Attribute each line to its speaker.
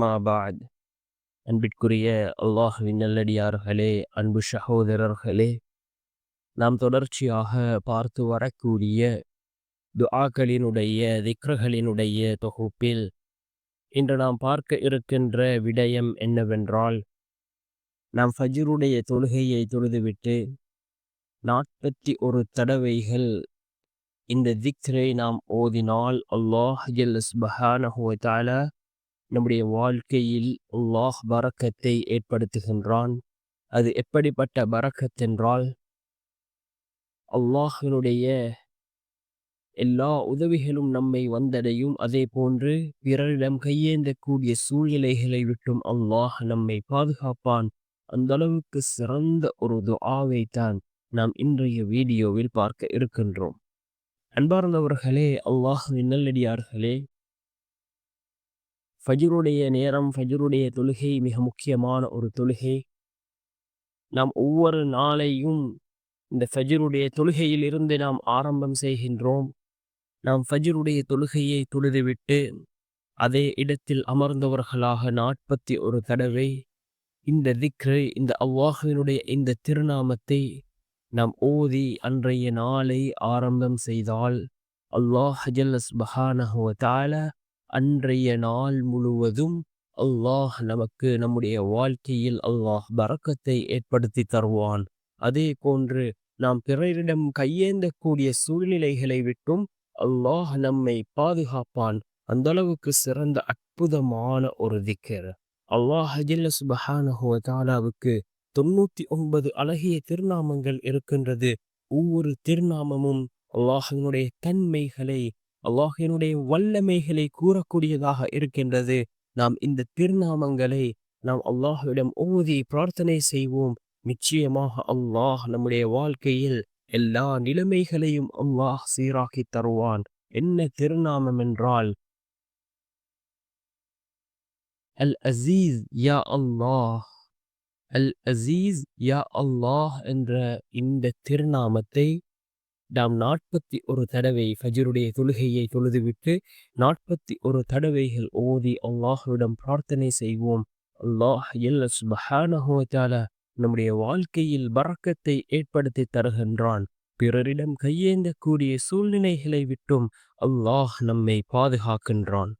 Speaker 1: மாபாத் அன்பிற்குரிய அல்லாஹ்வின் நல்லடியார்களே, அன்பு சகோதரர்களே, நாம் தொடர்ச்சியாக பார்த்து வரக்கூடிய துஆக்களினுடைய திக்ருகளினுடைய தொகுப்பில் இன்று நாம் பார்க்க இருக்கின்ற விடயம் என்னவென்றால், நாம் ஃபஜ்ருடைய தொழுகையை தொழுதுவிட்டு 41 தடவைகள் இந்த திக்ரை நாம் ஓதினால் அல்லாஹ் ஜல்ல சுப்ஹானஹு வ தஆலா நம்முடைய வாழ்க்கையில் அல்லாஹ் பரக்கத்தை ஏற்படுத்துகின்றான். அது எப்படிப்பட்ட பரக்கத் என்றால், அல்லாஹினுடைய எல்லா உதவிகளும் நம்மை வந்தடையும். அதே போன்று பிறரிடம் கையேந்தக்கூடிய சூழ்நிலைகளை விட்டும் அல்லாஹ் நம்மை பாதுகாப்பான். அந்த அளவுக்கு சிறந்த ஒரு துஆவை தான் நாம் இன்றைய வீடியோவில் பார்க்க இருக்கின்றோம். அன்பார்ந்தவர்களே, அல்லாஹ்வின் நல்லடியார்களே, ஃபஜ்ருடைய நேரம், ஃபஜ்ருடைய தொழுகை மிக முக்கியமான ஒரு தொழுகை. நாம் ஒவ்வொரு நாளையும் இந்த ஃபஜ்ருடைய தொழுகையில் இருந்து நாம் ஆரம்பம் செய்கின்றோம். நாம் ஃபஜ்ருடைய தொழுகையை தொழுதுவிட்டு அதே இடத்தில் அமர்ந்தவர்களாக 41 தடவை இந்த திக்ரை, இந்த அல்லாஹ்வினுடைய இந்த திருநாமத்தை நாம் ஓதி அன்றைய நாளை ஆரம்பம் செய்தால் அல்லாஹ் ஜல்ல சுப்ஹானஹு வ தஆலா அன்றைய நாள் முழுவதும் அல்லாஹ் நமக்கு நம்முடைய வாழ்க்கையில் அல்லாஹ் பரக்கத்தை ஏற்படுத்தி தருவான். அதே போன்று நாம் பிறரிடம் கையேந்தக்கூடிய சூழ்நிலைகளை விட்டும் அல்லாஹ் நம்மை பாதுகாப்பான். அந்த அளவுக்கு சிறந்த அற்புதமான ஒரு திக்ர். அல்லாஹ் ஜல்ல சுப்ஹானஹு வ தஆலாவுக்கு 99 அழகிய திருநாமங்கள் இருக்கின்றது. ஒவ்வொரு திருநாமமும் அல்லாஹினுடைய தன்மைகளை, அல்லாஹினுடைய வல்லமைகளை கூறக்கூடியதாக இருக்கின்றது. நாம் இந்த திருநாமங்களை நாம் அல்லாஹ்விடம் ஓதி பிரார்த்தனை செய்வோம். நிச்சயமாக அல்லாஹ் நம்முடைய வாழ்க்கையில் எல்லா நிலைமைகளையும் அல்லாஹ் சீராக்கி தருவான். என்ன திருநாமம் என்றால், அல் அசீஸ் யா அல்லாஹ். அல் அசீஸ் யா அல்லாஹ் என்ற இந்த திருநாமத்தை நாம் 41 தடவை ஃபஜ்ருடைய தொழுகையை தொழுதுவிட்டு 41 தடவைகள் ஓதி அல்லாஹ்விடம் பிரார்த்தனை செய்வோம். அல்லாஹ் ஜல்ல சுப்ஹானஹு வ தஆலா நம்முடைய வாழ்க்கையில் பரக்கத்தை ஏற்படுத்தி தருகின்றான். பிறரிடம் கையேந்தக்கூடிய சூழ்நிலைகளை விட்டும் அல்லாஹ் நம்மை பாதுகாக்கின்றான்.